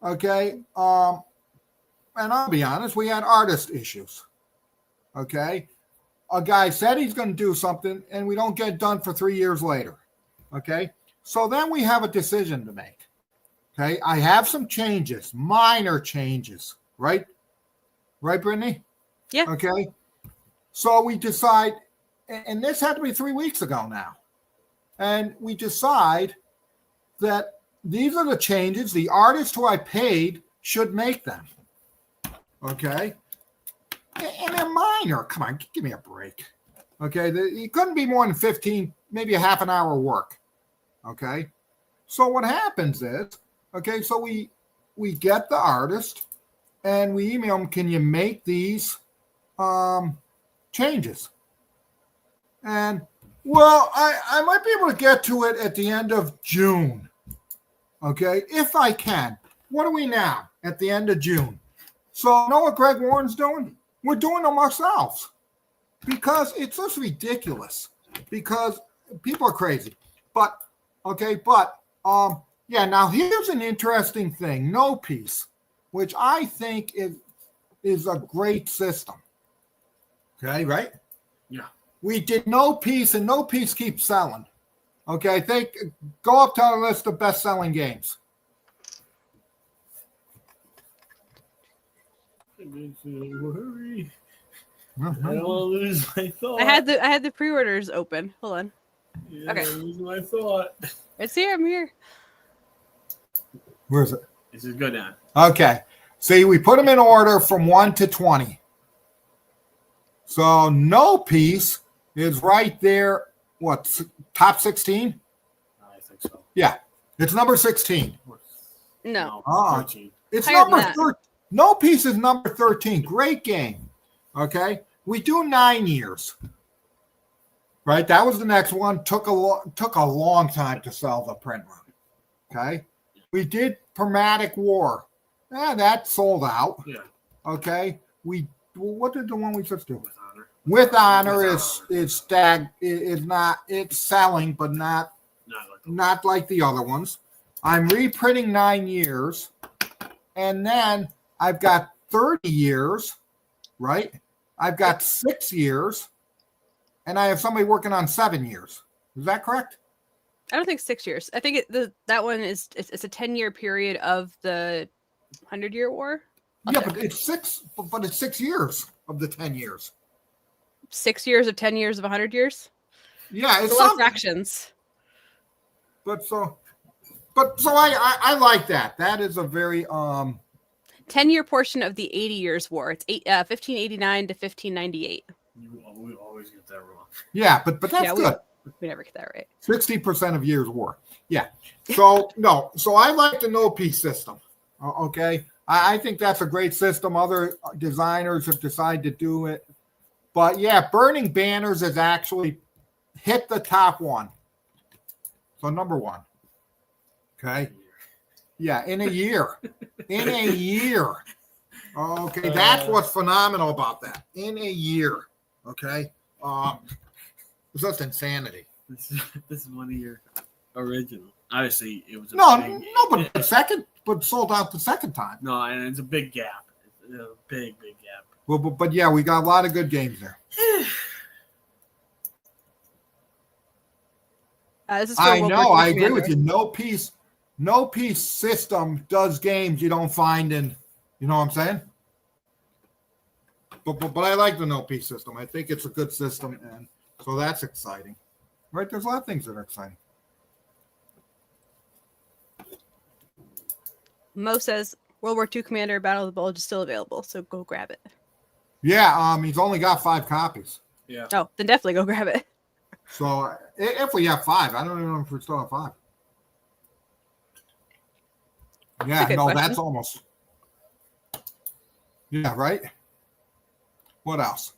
okay, and I'll be honest, we had artist issues. Okay, a guy said he's going to do something, and we don't get it done for 3 years later. Okay, so then we have a decision to make. Okay, I have some changes, minor changes, right? Right, Brittany? Yeah. Okay, so we decide, and this had to be 3 weeks ago now, and we decide that these are the changes the artist who I paid should make them. Okay, and they're minor. Come on, give me a break. Okay, it couldn't be more than 15, maybe a half an hour work. Okay, so what happens is, okay, so we get the artist and we email them, can you make these changes? And well, I might be able to get to it at the end of June. Okay, if I can. What are we now? At the end of June. So you know what Greg Warren's doing? We're doing them ourselves. Because it's just ridiculous. Because people are crazy. But yeah, now here's an interesting thing. No Piece, which I think is a great system. Okay, right? Yeah. We did No Piece, and No Piece keeps selling. Okay, go up to the list of best-selling games. Worry. I don't want to lose my thought. I had the pre-orders open. Hold on. Yeah, Okay. I lose my thought. It's here. I'm here. Where is it? This is good now. Okay. See, we put them in order from 1 to 20. So No Piece is right there. What, top 16? I think so. Yeah, it's number 16. No. 13. It's Higher than number that. 13. No Piece is number 13. Great game. Okay, we do 9 years. Right, that was the next one. Took a long time to sell the print run. Okay, We did Permatic War. That sold out. Yeah. Okay. What did the one we just do? With honor. With Honor it's selling, but not like the other ones. I'm reprinting 9 years, and then I've got 30 years, right? I've got 6 years, and I have somebody working on 7 years. Is that correct? I don't think 6 years. I think that one is it's a 10-year period of the 100-Year War. Yeah, but it's 6. But it's 6 years of the 10 years. 6 years of 10 years of 100 years. Yeah, it's a lot of fractions. But I like that. That is a very 10-year portion of the 80 Years' War. It's 1589 to 1598. We always get that wrong. Yeah, but that's good. We never get that right. 60% of Years' War. Yeah. So no. So I like the no piece system. Okay. I think that's a great system. Other designers have decided to do it. But yeah, Burning Banners has actually hit the top one. So number 1. Okay. Yeah, in a year. In a year. Okay, that's what's phenomenal about that. In a year. Okay. It's just insanity. This is one of your original. Obviously, it was but sold out the second time. No, and it's a big gap. It's a big gap. Well, but yeah, we got a lot of good games there. I know. I agree with you. No piece system does games you don't find in. You know what I'm saying? But I like the no piece system. I think it's a good system, and so that's exciting. Right? There's a lot of things that are exciting. Mo says World War II Commander Battle of the Bulge is still available, so go grab it. Yeah, he's only got 5 copies. Yeah. Oh, then definitely go grab it. So if we have 5, I don't even know if we still have 5. Yeah, no, question. That's almost. Yeah, right. What else?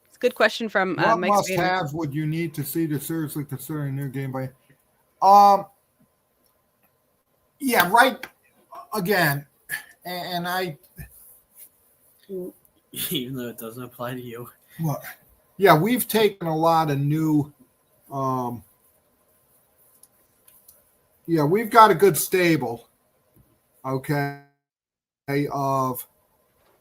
It's a good question from what Mike. What must-haves would you need to see to seriously consider a new game by? Yeah, right. Again, and I. Even though it doesn't apply to you. What? Yeah, we've taken a lot of new. Yeah, we've got a good stable. Okay, of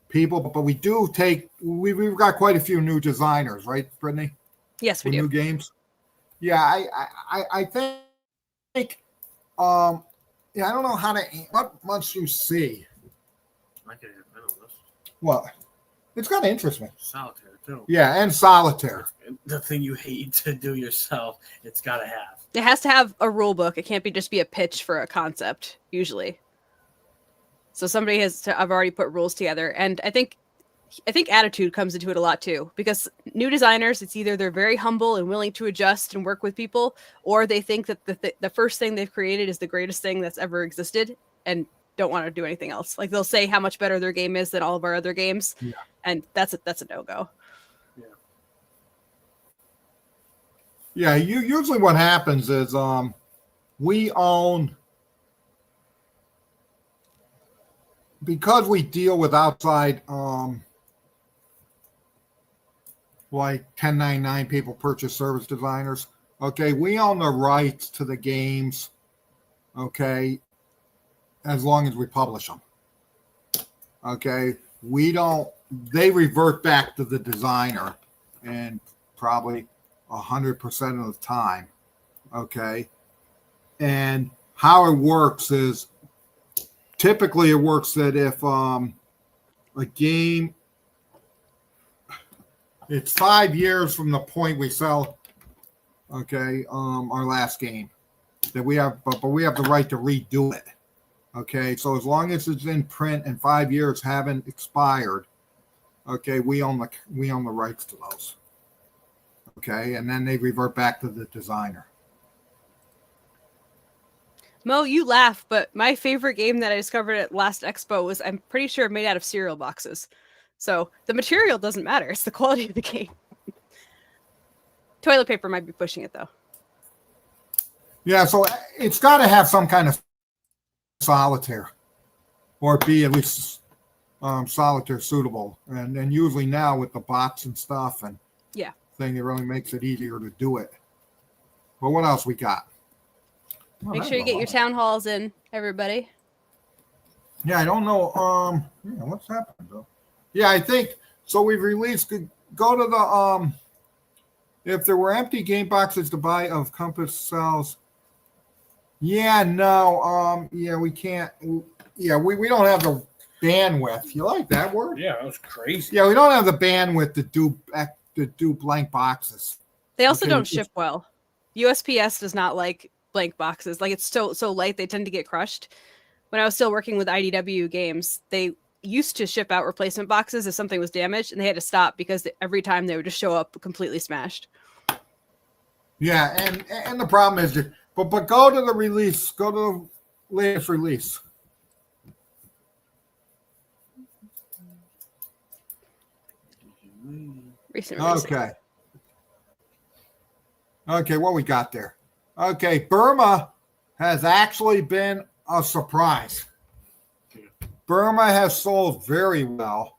people, but we do take. We've got quite a few new designers, right, Brittany? Yes, we do. New games. Yeah, I think. Yeah, I don't know how to. What must you see? I can know this. What? It's got to interest me. Solitaire too. Yeah, and solitaire. The thing you hate to do yourself, it's got to have. It has to have a rule book. It can't just be a pitch for a concept. Usually. So somebody has to. I've already put rules together, and I think attitude comes into it a lot too, because new designers, it's either they're very humble and willing to adjust and work with people, or they think that the first thing they've created is the greatest thing that's ever existed and don't want to do anything else. Like they'll say how much better their game is than all of our other games. Yeah. And that's a no-go. Yeah. Yeah, usually what happens is we own, because we deal with outside like 1099 people purchase service designers. Okay, we own the rights to the games. Okay, as long as we publish them. Okay, we don't. They revert back to the designer, and probably 100% of the time. Okay, and how it works is typically it works that if a game. It's 5 years from the point we sell, okay, our last game that we have, but we have the right to redo it, okay. So as long as it's in print and 5 years haven't expired, okay, we own the rights to those, okay, and then they revert back to the designer. Mo, you laugh, but my favorite game that I discovered at last expo was, I'm pretty sure, made out of cereal boxes. So the material doesn't matter. It's the quality of the game. Toilet paper might be pushing it, though. Yeah, so it's got to have some kind of solitaire, or be at least solitaire suitable. And usually now with the bots and stuff and thing, it really makes it easier to do it. But what else we got? Oh, Make sure you get your town halls in, everybody. Yeah, I don't know. What's happened though? Yeah, I think so. We've released. Go to the if there were empty game boxes to buy of Compass cells. Yeah, no. Yeah, we can't. Yeah, we don't have the bandwidth. You like that word? Yeah, that was crazy. Yeah, we don't have the bandwidth to do blank boxes. They also don't ship well. USPS does not like blank boxes. Like, it's so light, they tend to get crushed. When I was still working with IDW games, they used to ship out replacement boxes if something was damaged, and they had to stop because every time they would just show up completely smashed. Yeah, and the problem is, but go to the release. Go to the latest release. Recent release. Okay, what we got there? Okay, Burma has actually been a surprise. Burma has sold very well.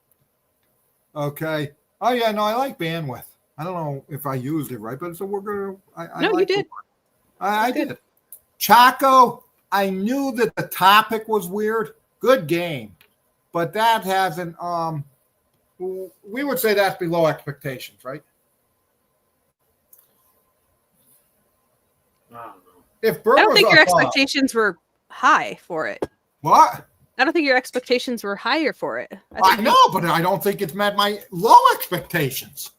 Okay. Oh yeah, no, I like bandwidth. I don't know if I used it right, but so we're gonna. No, you did. I did. Chaco, I knew that the topic was weird. Good game, but that hasn't. We would say that's below expectations, right? I don't know. If Burma I don't think your expectations were high for it. What? I don't think your expectations were higher for it. I know, but I don't think it's met my low expectations.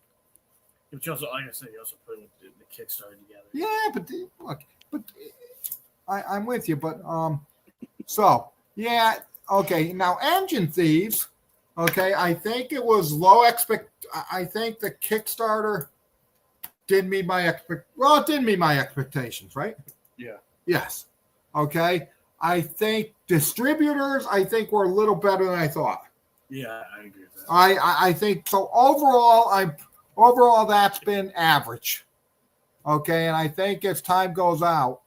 But you also, like I said, you also put the Kickstarter together. Yeah, but look, but I'm with you. But so yeah, okay. Now, Engine Thieves. Okay, I think it was low I think the Kickstarter didn't meet my it didn't meet my expectations, right? Yeah. Yes. Okay. I think distributors, were a little better than I thought. Yeah, I agree with that. I think so. Overall, that's been average. Okay, and I think as time goes out,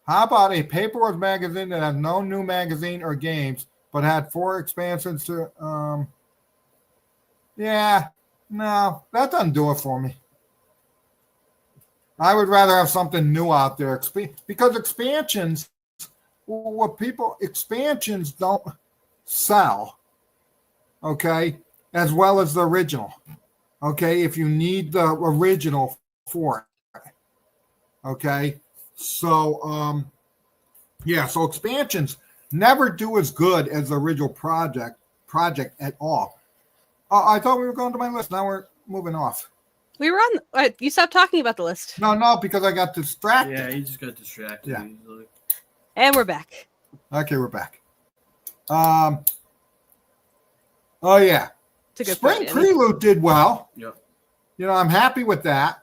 how about a Paperwork magazine that has no new magazine or games, but had 4 expansions to? Yeah, no, that doesn't do it for me. I would rather have something new out there because expansions don't sell, okay, as well as the original. Okay, if you need the original for it. Okay. So so expansions never do as good as the original project at all. I thought we were going to my list. Now we're moving off. We were on. You stopped talking about the list. No, because I got distracted. Yeah, you just got distracted. Yeah. And we're back. Okay, we're back. Oh yeah. Spring Prelude did well. Yep. You know, I'm happy with that.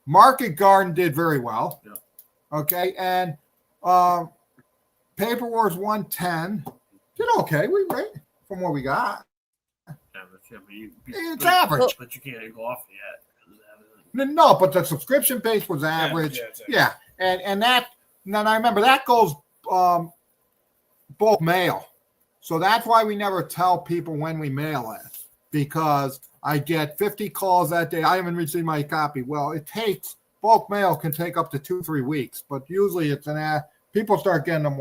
Market Garden did very well. Yep. Okay, and Paper Wars 110 did okay. Right from what we got. It's average. But you can't go off yet. No, but the subscription base was average. Yeah. And that, and I remember that goes bulk mail. So that's why we never tell people when we mail it, because I get 50 calls that day. I haven't received my copy. Well, bulk mail can take up to 2-3 weeks, but usually it's people start getting them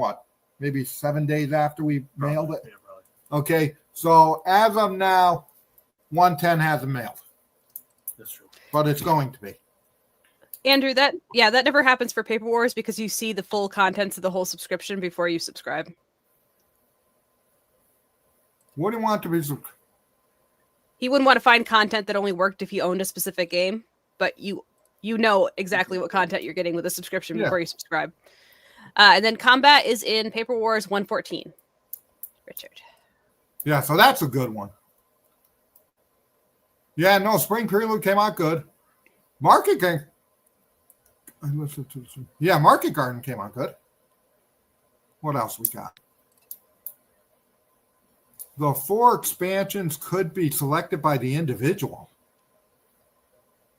maybe 7 days after we mailed it. Yeah, probably. Okay. So as of now, 110 hasn't mailed. That's true. But it's going to be. Andrew, that never happens for Paper Wars because you see the full contents of the whole subscription before you subscribe. What do you want to be? He wouldn't want to find content that only worked if you owned a specific game, but you know exactly what content you're getting with a subscription before you subscribe. And then combat is in Paper Wars 114. Richard. Yeah, so that's a good one. Yeah, no, Spring Prelude came out good. Market Garden came out good. What else we got? The 4 expansions could be selected by the individual.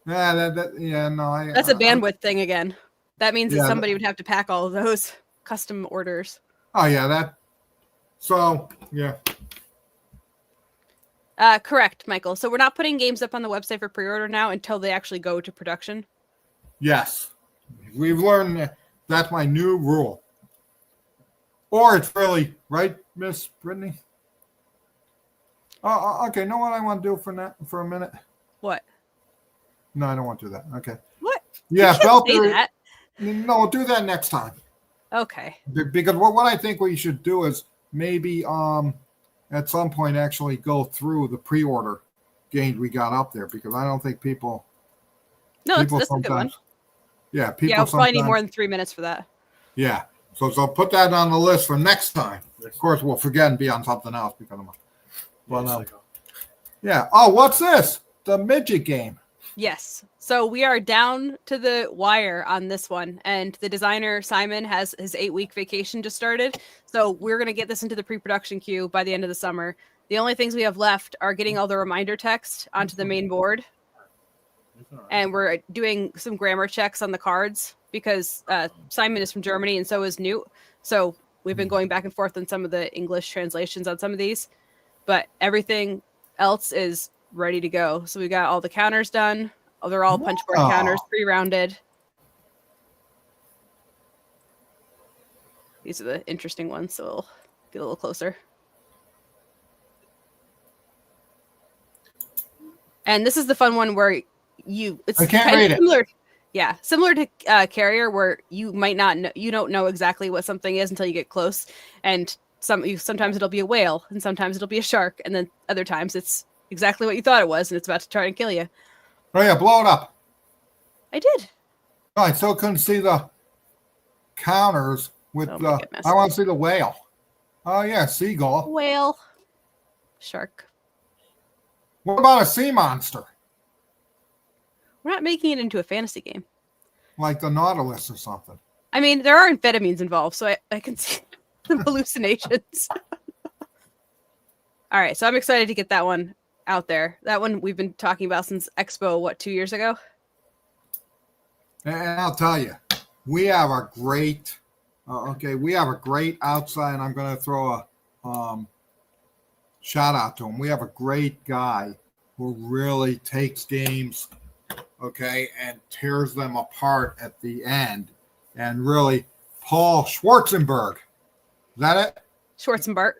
Yeah, that's a bandwidth thing again. That means that Yeah, somebody would have to pack all of those custom orders. Oh yeah, so yeah. Correct, Michael. So we're not putting games up on the website for pre-order now until they actually go to production. Yes. We've learned that's my new rule. Or it's really right, Miss Brittany? Okay. Know what I want to do for a minute? What? No, I don't want to do that. Okay. What? Yeah, You can't say that. No, we'll do that next time. Okay. Because what I think we should do is maybe at some point actually go through the pre-order games we got up there, because I don't think people. No, people that's a good one. Yeah, people. Yeah, we'll probably need more than 3 minutes for that. Yeah, so put that on the list for next time. Of course, we'll forget and be on something else because of. Well, yeah. Oh, what's this? The midget game. Yes. So we are down to the wire on this one. And the designer, Simon, has his 8-week vacation just started. So we're going to get this into the pre-production queue by the end of the summer. The only things we have left are getting all the reminder text onto the main board. And we're doing some grammar checks on the cards because Simon is from Germany and so is Newt. So we've been going back and forth on some of the English translations on some of these. But everything else is ready to go. So we got all the counters done. Oh, they're all punch board counters, pre-rounded. These are the interesting ones, so we'll get a little closer. And this is the fun one where it's I can't kind read of similar. Yeah, similar to Carrier, where you might not know, you don't know exactly what something is until you get close. And sometimes it'll be a whale, and sometimes it'll be a shark, and then other times it's exactly what you thought it was, and it's about to try and kill you. Oh yeah, blow it up. I did. Oh, I still couldn't see the counters with the. I want to see the whale. Oh yeah, seagull. Whale. Shark. What about a sea monster? We're not making it into a fantasy game. Like the Nautilus or something. I mean, there are amphetamines involved, so I can see some hallucinations. All right, so I'm excited to get that one out there. That one we've been talking about since Expo, 2 years ago? And I'll tell you, we have a great, we have a great outside, and I'm going to throw a shout out to him. We have a great guy who really takes games, and tears them apart at the end. And really, Paul Schwarzenberg. Is that it? Schwarzenbart.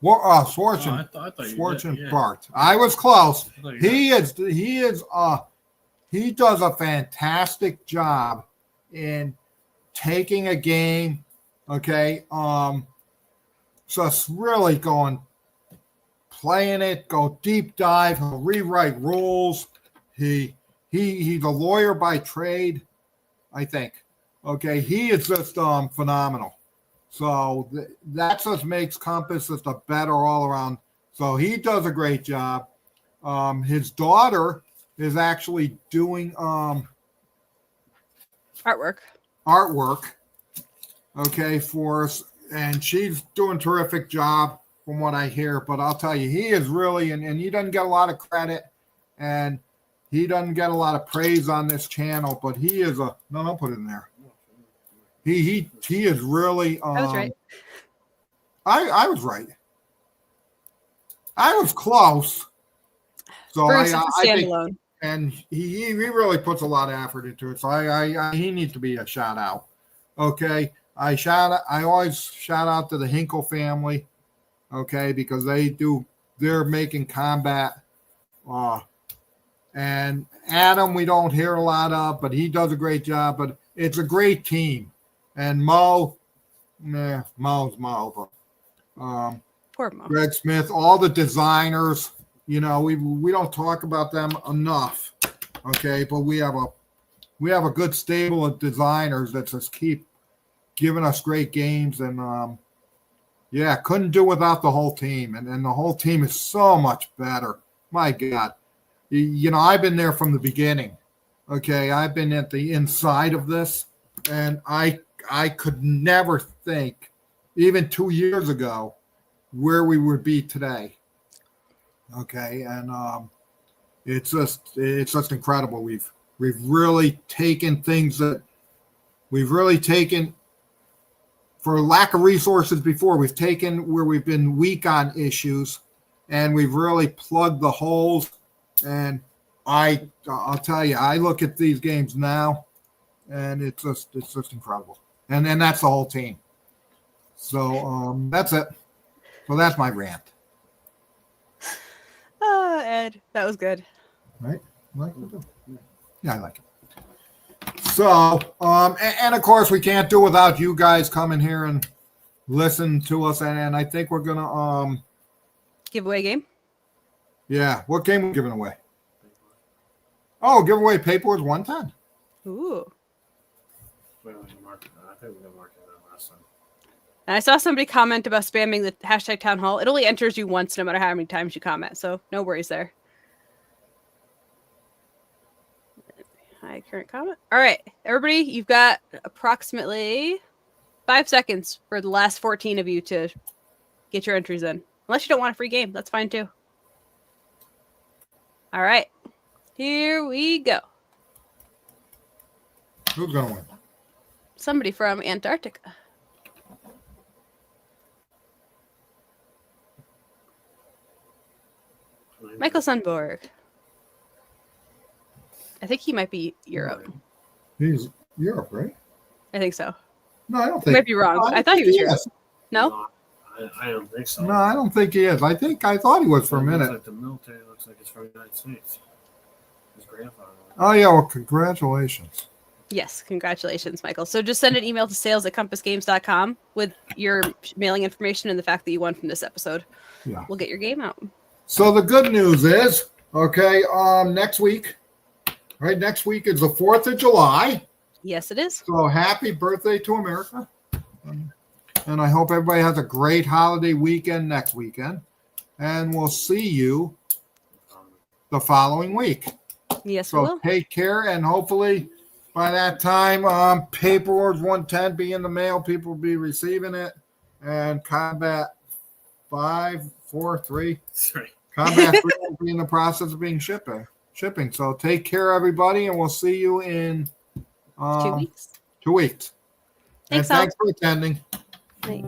Schwarzenbart. I was close. He does a fantastic job in taking a game, just really playing it, go deep dive, he'll rewrite rules. He's a lawyer by trade, I think. He is just phenomenal. So that just makes Compass just a better all around. So he does a great job. His daughter is actually doing artwork, for us, and she's doing a terrific job from what I hear. But I'll tell you, he is really, and he doesn't get a lot of credit, and he doesn't get a lot of praise on this channel, but he is don't put it in there. He is really. I was right. I was right. I was close. So Bruce I think, alone. And he really puts a lot of effort into it. So he needs to be a shout out. I always shout out to the Hinkle family. Because they're making combat. And Adam, we don't hear a lot of, but he does a great job. But it's a great team. And Mo's Mo. But, poor Mo. Greg Smith, all the designers, we don't talk about them enough. But we have a good stable of designers that just keep giving us great games. And couldn't do without the whole team. And the whole team is so much better. My God. I've been there from the beginning. I've been at the inside of this, and I could never think, even 2 years ago, where we would be today. And it's just incredible. We've really taken things that we've really taken, for lack of resources before, we've taken where we've been weak on issues, and we've really plugged the holes. And I'll tell you, I look at these games now, and it's just incredible. And that's the whole team. So that's it. So that's my rant. Oh, Ed, that was good. Right? Yeah, I like it. So, and of course, we can't do without you guys coming here and listen to us. And I think we're gonna Giveaway game. yeah, what game are we giving away? Oh, give away Paperboards 110. Ooh. Wait, I think we got marked that last time. And I saw somebody comment about spamming the hashtag town hall. It only enters you once, no matter how many times you comment. So no worries there. Hi, current comment. All right, everybody, you've got approximately 5 seconds for the last 14 of you to get your entries in. Unless you don't want a free game, that's fine too. All right, here we go. Who's gonna win? Somebody from Antarctica. Michael Sundborg. I think he might be Europe. He's Europe, right? I think so. No, I don't I think. might be wrong. No, I thought he was Europe. is. No? I don't think so. No, I don't think he is. I thought he was for a It looks minute. like the military looks like it's from the United States. His grandfather. Oh yeah, well, congratulations. Yes, congratulations, Michael. So just send an email to sales@compassgames.com with your mailing information and the fact that you won from this episode. Yeah. We'll get your game out. So the good news is, okay, next week, right? Next week is the 4th of July. Yes, it is. So happy birthday to America. And I hope everybody has a great holiday weekend next weekend. And we'll see you the following week. Yes, we So will. take care, and hopefully by that time, Paperboards 110 be in the mail. People will be receiving it. And Combat 543. Sorry. Combat 3 will be in the process of being shipping. So take care, everybody, and we'll see you in 2 weeks. 2 weeks. Thanks, and Al. thanks for attending. Night.